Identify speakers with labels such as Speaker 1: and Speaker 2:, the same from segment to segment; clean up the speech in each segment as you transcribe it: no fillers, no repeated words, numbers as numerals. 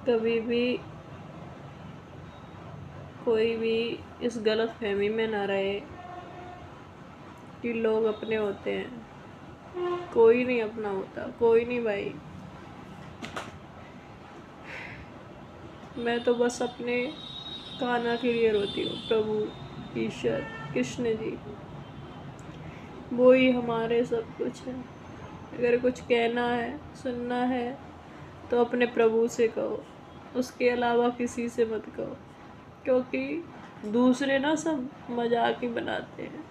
Speaker 1: कभी भी कोई भी इस गलतफहमी में ना रहे कि लोग अपने होते हैं। कोई नहीं अपना होता, कोई नहीं भाई। मैं तो बस अपने कान्हा के लिए रोती हूँ। प्रभु ईश्वर कृष्ण जी, वो ही हमारे सब कुछ है। अगर कुछ कहना है, सुनना है, तो अपने प्रभु से कहो, उसके अलावा किसी से मत कहो, क्योंकि दूसरे ना सब मजाक ही बनाते हैं।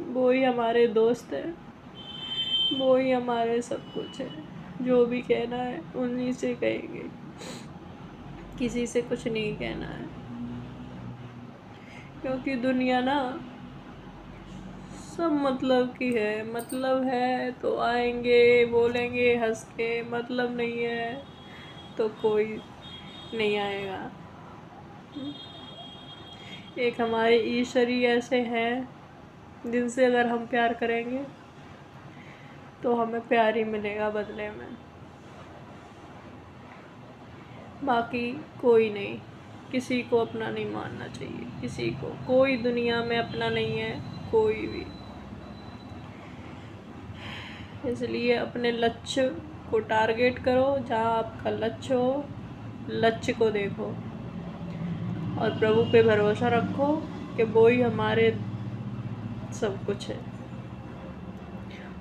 Speaker 1: वो ही हमारे दोस्त है, वो ही हमारे सब कुछ है। जो भी कहना है उन्हीं से कहेंगे, किसी से कुछ नहीं कहना है। क्योंकि दुनिया ना सब मतलब की है। मतलब है तो आएंगे, बोलेंगे हंस के। मतलब नहीं है तो कोई नहीं आएगा। एक हमारे ईश्वर ही ऐसे हैं जिनसे अगर हम प्यार करेंगे तो हमें प्यार ही मिलेगा बदले में। बाकी कोई नहीं, किसी को अपना नहीं मानना चाहिए। किसी को कोई दुनिया में अपना नहीं है, कोई भी। इसलिए अपने लक्ष्य को टारगेट करो, जहाँ आपका लक्ष्य हो, लक्ष्य को देखो और प्रभु पे भरोसा रखो कि वो ही हमारे सब कुछ है।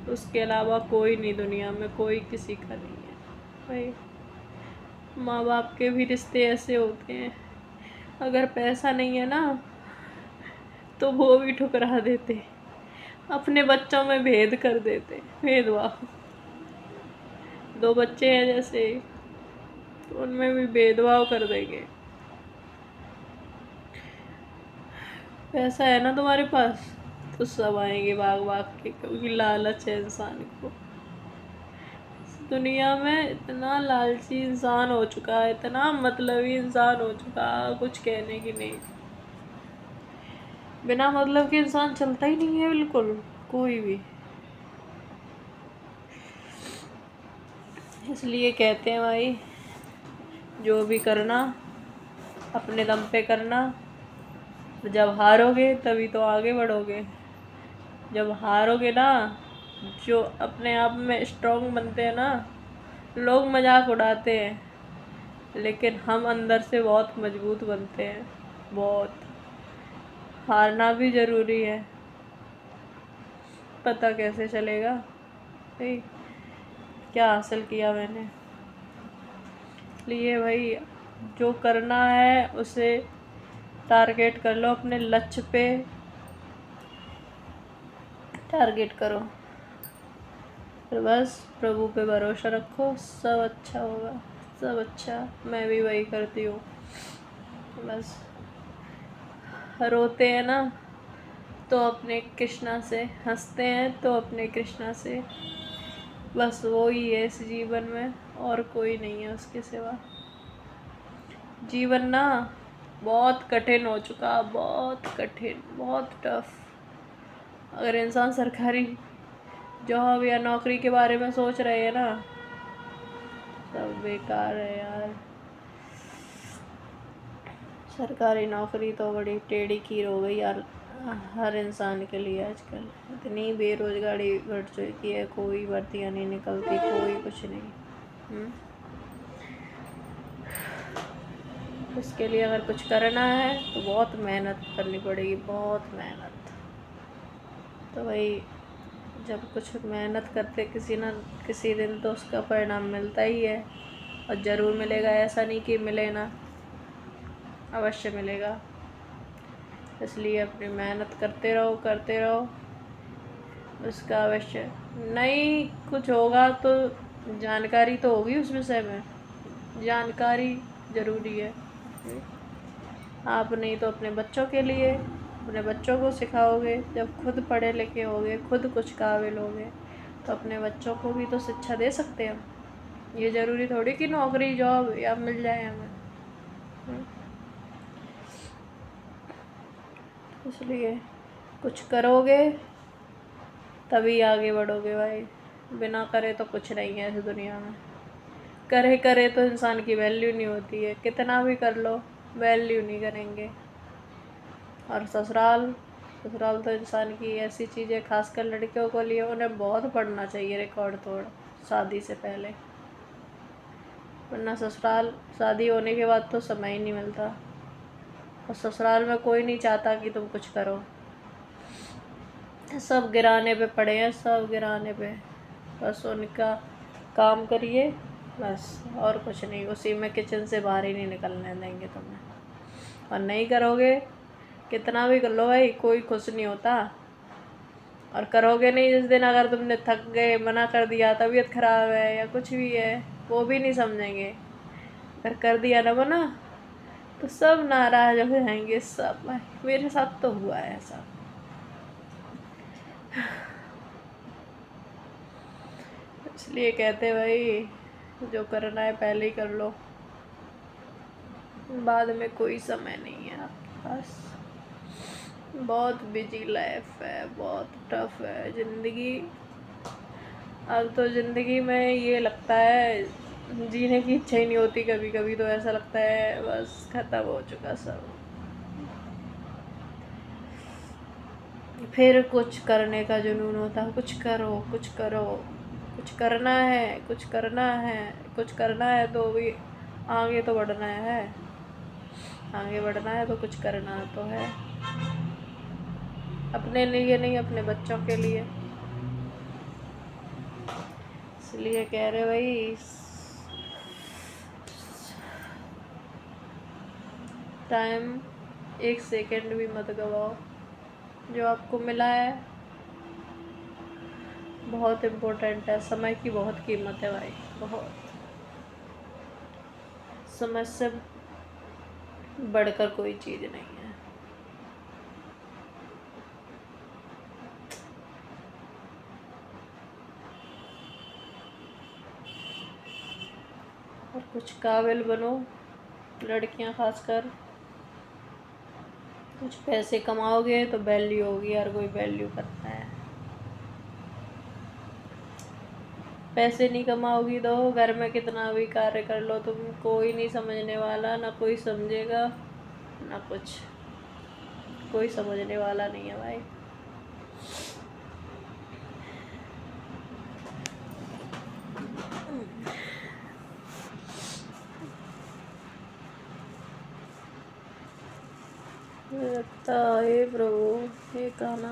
Speaker 1: उसके अलावा कोई नहीं दुनिया में, कोई किसी का नहीं है भाई। माँ बाप के भी रिश्ते ऐसे होते हैं, अगर पैसा नहीं है ना तो वो भी ठुकरा देते, अपने बच्चों में भेद कर देते, भेदभाव। दो बच्चे हैं जैसे, तो उनमें भी भेदभाव कर देंगे। पैसा है ना तुम्हारे पास तो सब आएंगे भाग भाग के, क्योंकि लालच है इंसान को। दुनिया में इतना लालची इंसान हो चुका है, इतना मतलबी इंसान हो चुका, कुछ कहने की नहीं। बिना मतलब के इंसान चलता ही नहीं है बिल्कुल, कोई भी। इसलिए कहते हैं भाई, जो भी करना अपने दम पे करना। जब हारोगे तभी तो आगे बढ़ोगे। जब हारोगे ना, जो अपने आप में स्ट्रांग बनते हैं ना, लोग मजाक उड़ाते हैं, लेकिन हम अंदर से बहुत मजबूत बनते हैं। बहुत। हारना भी ज़रूरी है। पता कैसे चलेगा भाई क्या हासिल किया मैंने। इसलिए भाई, जो करना है उसे टारगेट कर लो, अपने लक्ष्य पे टारगेट करो, फिर बस प्रभु पे भरोसा रखो, सब अच्छा होगा। सब अच्छा। मैं भी वही करती हूँ। बस रोते हैं ना तो अपने कृष्णा से, हंसते हैं तो अपने कृष्णा से। बस वो ही है इस जीवन में, और कोई नहीं है उसके सिवा। जीवन ना बहुत कठिन हो चुका, बहुत कठिन, बहुत टफ। अगर इंसान सरकारी जॉब या नौकरी के बारे में सोच रहे हैं ना, सब बेकार है यार। सरकारी नौकरी तो बड़ी टेढ़ी खीर हो गई यार हर इंसान के लिए आजकल। इतनी बेरोजगारी बढ़ चुकी है, कोई भर्तियाँ नहीं निकलती, कोई कुछ नहीं। इसके लिए अगर कुछ करना है तो बहुत मेहनत करनी पड़ेगी, बहुत मेहनत। तो भाई, जब कुछ मेहनत करते किसी न किसी दिन तो उसका परिणाम मिलता ही है, और ज़रूर मिलेगा। ऐसा नहीं कि मिले ना, अवश्य मिलेगा। इसलिए अपनी मेहनत करते रहो, करते रहो, उसका अवश्य। नहीं कुछ होगा तो जानकारी तो होगी उस विषय में, जानकारी ज़रूरी है। आप नहीं तो अपने बच्चों के लिए, अपने बच्चों को सिखाओगे। जब खुद पढ़े लिखे होगे, खुद कुछ काबिल होगे, तो अपने बच्चों को भी तो शिक्षा दे सकते हैं हम। ये ज़रूरी थोड़ी कि नौकरी जॉब या मिल जाए हमें। इसलिए कुछ करोगे तभी आगे बढ़ोगे भाई। बिना करे तो कुछ नहीं है इस दुनिया में। करे करे तो इंसान की वैल्यू नहीं होती है, कितना भी कर लो वैल्यू नहीं करेंगे। और ससुराल ससुराल तो इंसान की ऐसी चीज़ है, खासकर लड़कियों को लिए उन्हें बहुत पढ़ना चाहिए रिकॉर्ड तोड़ शादी से पहले, वरना ससुराल शादी होने के बाद तो समय ही नहीं मिलता। और ससुराल में कोई नहीं चाहता कि तुम कुछ करो, सब गिराने पे पड़े हैं, सब गिराने पे। बस उनका काम करिए बस, और कुछ नहीं। उसी में किचन से बाहर ही नहीं निकलने देंगे तुम्हें। और नहीं करोगे, कितना भी कर लो भाई, कोई खुश नहीं होता। और करोगे नहीं जिस दिन, अगर तुमने थक गए, मना कर दिया, तबीयत खराब है या कुछ भी है, वो भी नहीं समझेंगे। अगर कर दिया ना मना, तो सब नाराज हो जाएंगे सब। भाई मेरे साथ तो हुआ है ऐसा। इसलिए कहते भाई जो करना है पहले ही कर लो, बाद में कोई समय नहीं है आपके पास। बहुत बिजी लाइफ है, बहुत टफ है ज़िंदगी। अब तो ज़िंदगी में ये लगता है जीने की इच्छा ही नहीं होती। कभी कभी तो ऐसा लगता है बस ख़त्म हो चुका सब। फिर कुछ करने का जुनून होता है, कुछ करो कुछ करो, कुछ करना है, कुछ करना है, कुछ करना है तो भी आगे तो बढ़ना है। आगे बढ़ना है तो कुछ करना तो है, अपने लिए नहीं, अपने बच्चों के लिए। इसलिए कह रहे भाई टाइम एक सेकंड भी मत गवाओ। जो आपको मिला है बहुत इम्पोर्टेंट है, समय की बहुत कीमत है भाई, बहुत। समय से बढ़कर कोई चीज़ नहीं है। और कुछ काबिल बनो, लड़कियां खासकर। कुछ पैसे कमाओगे तो वैल्यू होगी, हर कोई वैल्यू करता है। पैसे नहीं कमाओगी तो घर में कितना भी कार्य कर लो तुम, कोई नहीं समझने वाला, ना कोई समझेगा ना कुछ। कोई समझने वाला नहीं है भाई। लगता है प्रभु ये गाना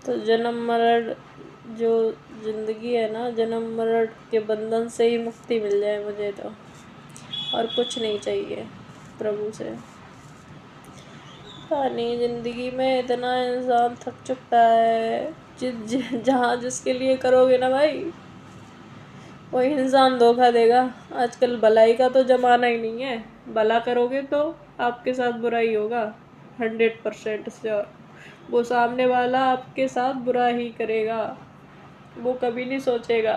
Speaker 1: तो जन्म मरण, जो जिंदगी है ना, जन्म मरण के बंधन से ही मुक्ति मिल जाए मुझे तो, और कुछ नहीं चाहिए प्रभु से। पता नहीं जिंदगी में इतना इंसान थक चुका है। जहाँ जिसके लिए करोगे ना भाई, वही इंसान धोखा देगा। आजकल भलाई का तो जमाना ही नहीं है। भला करोगे तो आपके साथ बुरा ही होगा, 100% श्योर। वो सामने वाला आपके साथ बुरा ही करेगा। वो कभी नहीं सोचेगा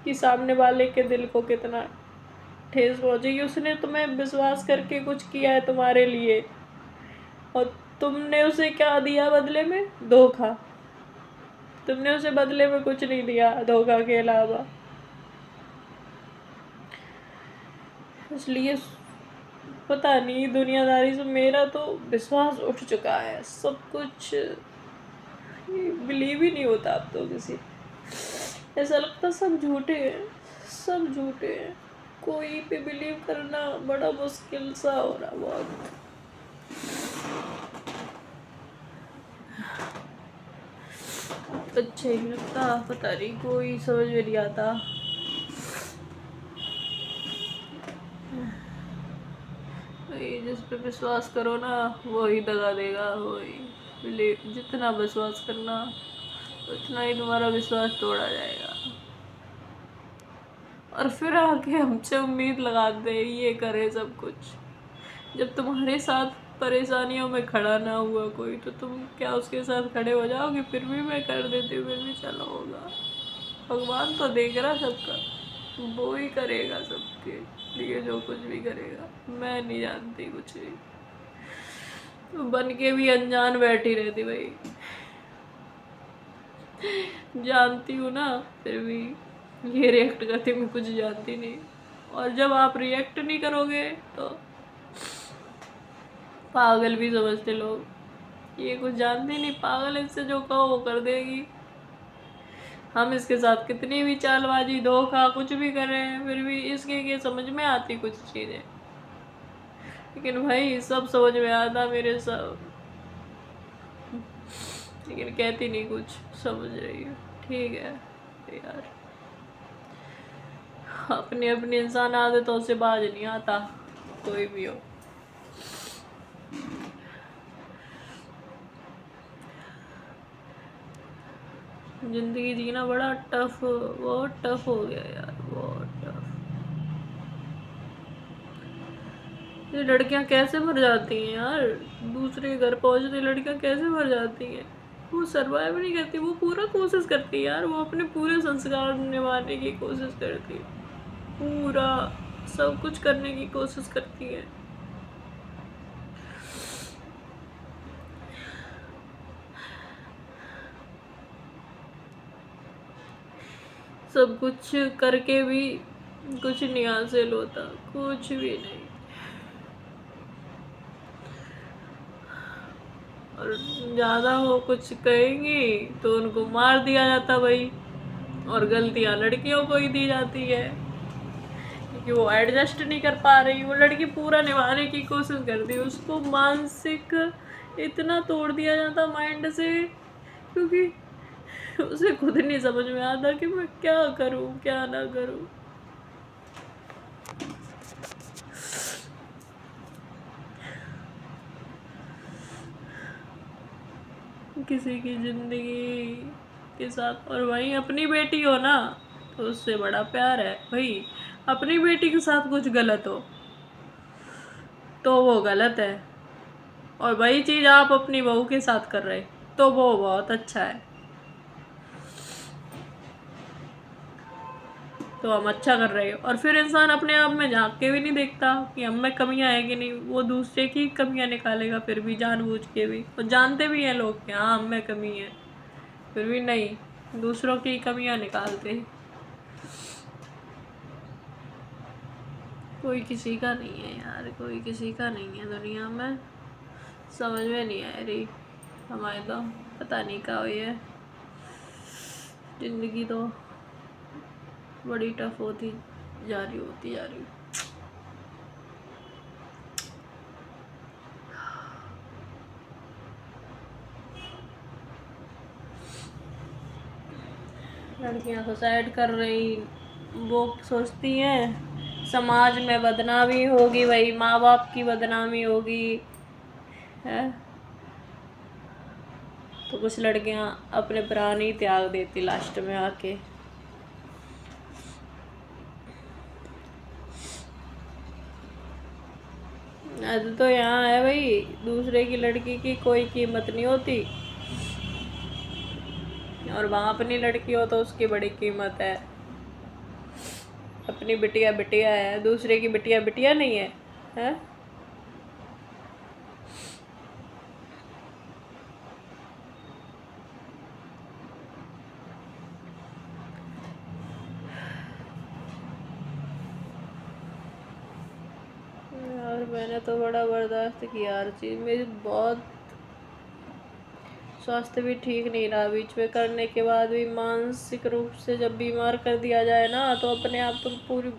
Speaker 1: कि सामने वाले के दिल को कितना ठेस पहुंचेगी। उसने तुम्हें विश्वास करके कुछ किया है तुम्हारे लिए, और तुमने उसे क्या दिया बदले में? धोखा। तुमने उसे बदले में कुछ नहीं दिया धोखा के अलावा। इसलिए पता नहीं दुनियादारी से मेरा तो विश्वास उठ चुका है। सब कुछ बिलीव ही नहीं होता अब तो किसी। ऐसा लगता सब झूठे हैं, सब झूठे हैं। कोई पे बिलीव करना बड़ा मुश्किल सा हो रहा बहुत। अच्छा ही लगता, पता नहीं कोई समझ में नहीं आता। जिस पे विश्वास करो ना वही दगा देगा, वही जितना विश्वास करना उतना ही तुम्हारा विश्वास तोड़ा जाएगा। और फिर आके हमसे उम्मीद लगाते हैं ये करे सब कुछ। जब तुम्हारे साथ परेशानियों में खड़ा ना हुआ कोई, तो तुम क्या उसके साथ खड़े हो जाओगे? फिर भी मैं कर देती हूँ, फिर भी चलो होगा। भगवान तो देख रहा सबका, वो ही करेगा सबके लिए जो कुछ भी करेगा। मैं नहीं जानती कुछ भी, तो बन के भी अनजान बैठी रहती भाई। जानती हूँ ना फिर भी ये रिएक्ट करती, मैं कुछ जानती नहीं। और जब आप रिएक्ट नहीं करोगे तो पागल भी समझते लोग, ये कुछ जानती नहीं, पागल, इससे जो कहो वो कर देगी। हम इसके साथ कितनी भी चालबाजी, धोखा, कुछ भी करें, फिर भी इसके ये समझ में आती कुछ चीज़ें। लेकिन भाई सब समझ में आता मेरे सब, लेकिन कहती नहीं कुछ, समझ रही हूँ। ठीक है यार, अपनी अपनी इंसान आदतों से बाज नहीं आता, कोई भी हो। जिंदगी जीना बड़ा टफ, बहुत टफ हो गया यार, बहुत टफ। ये लड़कियां कैसे मर जाती हैं यार, दूसरे घर पहुंचती लड़कियां कैसे मर जाती हैं। वो सर्वाइव नहीं करती, वो पूरा कोशिश करती है यार, वो अपने पूरे संस्कार निभाने की कोशिश करती है, पूरा सब कुछ करने की कोशिश करती है। सब कुछ करके भी कुछ नहीं हासिल होता, कुछ भी नहीं। और ज़्यादा वो कुछ कहेंगी तो उनको मार दिया जाता भाई, और गलतियाँ लड़कियों को ही दी जाती है, क्योंकि वो एडजस्ट नहीं कर पा रही। वो लड़की पूरा निभाने की कोशिश करती है, उसको मानसिक इतना तोड़ दिया जाता माइंड से, क्योंकि उसे खुद नहीं समझ में आता कि मैं क्या करूं क्या ना करूं। किसी की जिंदगी के साथ, और वहीं अपनी बेटी हो ना तो उससे बड़ा प्यार है भाई। अपनी बेटी के साथ कुछ गलत हो तो वो गलत है, और वही चीज़ आप अपनी बहू के साथ कर रहे तो वो बहुत अच्छा है। तो हम अच्छा कर रहे हैं, और फिर इंसान अपने आप में झांक के भी नहीं देखता कि हम में कमियां है कि नहीं, वो दूसरे की कमियां निकालेगा फिर भी, जानबूझ के भी। और जानते भी हैं लोग कि हाँ हम में कमी है, फिर भी नहीं, दूसरों की कमियां निकालते। कोई किसी का नहीं है यार, कोई किसी का नहीं है दुनिया में, समझ में नहीं आ रही हमारे तो, पता नहीं क्या हुई है। ज़िंदगी तो बड़ी टफ होती जा रही। लड़कियां सुसाइड कर रही, वो सोचती हैं समाज में बदनामी होगी, वही माँ बाप की बदनामी होगी है। तो कुछ लड़कियां अपने प्राण ही त्याग देती लास्ट में आके। आज तो यहाँ है भाई, दूसरे की लड़की की कोई कीमत नहीं होती, और वहाँ अपनी लड़की हो तो उसकी बड़ी कीमत है। अपनी बिटिया बिटिया है, दूसरे की बिटिया बिटिया नहीं है, है? यार मैंने तो बड़ा बर्दाश्त किया हर चीज़, मेरी बहुत स्वास्थ्य भी ठीक नहीं रहा बीच में, करने के बाद भी मानसिक रूप से जब बीमार कर दिया जाए ना तो अपने आप तुम पूरी,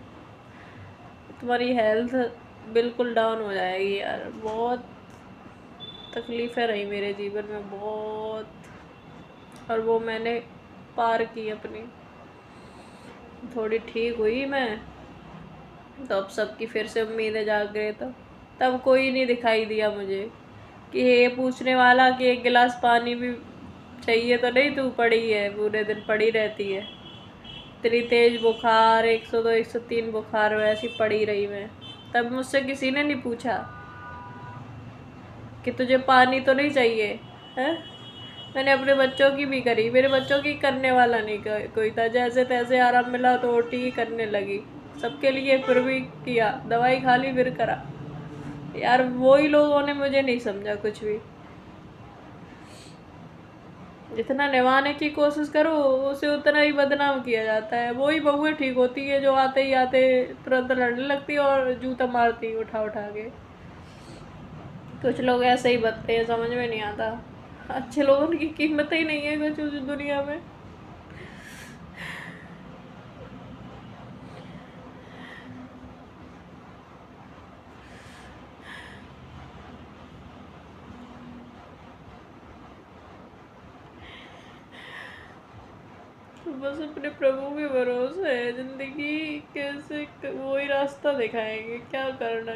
Speaker 1: तुम्हारी हेल्थ बिल्कुल डाउन हो जाएगी यार। बहुत तकलीफ़ें रही मेरे जीवन में बहुत, और वो मैंने पार की अपनी। थोड़ी ठीक हुई मैं तो अब सबकी फिर से उम्मीदें जाग गए, तो तब कोई नहीं दिखाई दिया मुझे कि ये पूछने वाला कि एक गिलास पानी भी चाहिए तो नहीं, तू पड़ी है पूरे दिन पड़ी रहती है, इतनी तेज बुखार 102 103 बुखार वैसी पड़ी रही मैं। तब मुझसे किसी ने नहीं पूछा कि तुझे पानी तो नहीं चाहिए है। मैंने अपने बच्चों की भी करी, मेरे बच्चों की करने वाला नहीं कोई था, जैसे तैसे आराम मिला तो ओटी ही करने लगी सबके लिए, फिर भी किया, दवाई खा ली फिर करा। यार वही लोगों ने मुझे नहीं समझा कुछ भी। जितना निभाने की कोशिश करो उसे उतना ही बदनाम किया जाता है। वही बहुएं ठीक होती है जो आते ही आते तुरंत लड़ने लगती है और जूता मारती है उठा उठा के। कुछ लोग ऐसे ही बनते हैं, समझ में नहीं आता। अच्छे लोगों की कीमत ही नहीं है कुछ उस दुनिया में। तो बस अपने प्रभु के भरोसे है जिंदगी, कैसे वही रास्ता दिखाएंगे क्या करना।